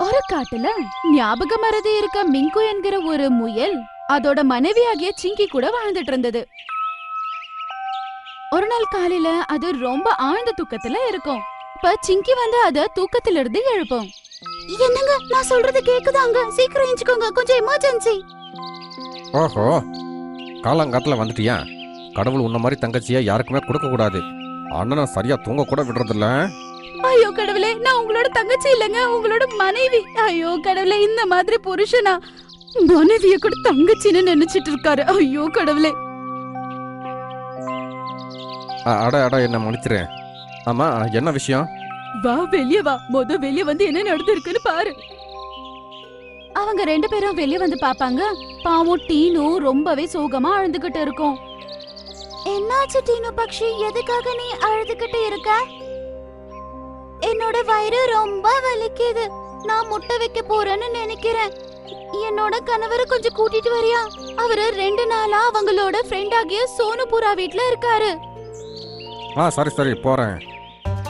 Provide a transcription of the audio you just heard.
ஒரு காட்டுல ஞாபக மறதி இருக்க மிங்கு என்கிற ஒரு முயல் அதோட மனைவியாகிய சிங்கி கூட வாழ்ந்துட்டு இருந்தது. ஒரு நாள் காலையில அது ரொம்ப ஆழ்ந்த தூக்கத்துல இருக்கும். இப்ப சிங்கி வந்து அத தூக்கத்துல இருந்து எழுப்பும். என்னங்க, நான் சொல்றது கேக்குதாங்க? சீக்கிரம் எஞ்சுக்கோங்க, கொஞ்சம் எமர்ஜென்சி. ஓஹோ, காலங்காத்துல வந்துட்டியா? கடவுள் உன்ன மாதிரி தங்கச்சியை யாருக்குமே கொடுக்க கூடாது. அண்ணனை சரியா தூங்க கூட விடுறதில்ல. ஐயோ கடவுளே, நான் உங்களோட தங்கச்சி இல்லங்க, உங்களோட மனைவி. ஐயோ கடவுளே, இந்த மாதிரி புருஷனா மனைவிய கூட தங்கச்சின்னு நினைச்சிட்டு இருக்காரு. ஐயோ கடவுளே. அட அட, என்ன மன்னிச்சிரு. ஆமா, என்ன விஷயம்? வா வெளிய வா, வெளிய வந்து என்ன நடந்திருக்குன்னு பாரு. அவங்க ரெண்டு பேரும் வெளிய வந்து பாப்பாங்க. பாவம் டீனு ரொம்பவே சோகமா அழுதுகிட்டு இருக்கும். என்னாச்சு டீனு பக்ஷி, எதுக்காக நீ அழுதுகிட்டு இருக்க? என்னோட வயிறு ரொம்ப வலிக்குது. நான் முட்டை வைக்க போறேன்னு நினைக்கிறேன். என்னோட கணவரை கொஞ்சம் கூட்டிட்டு வரியா? அவரு 2 நாளா அவங்களோட ஃப்ரெண்ட் ஆகிய சோனுபுரா வீட்ல இருக்காரு. சரி சரி, போறேன்.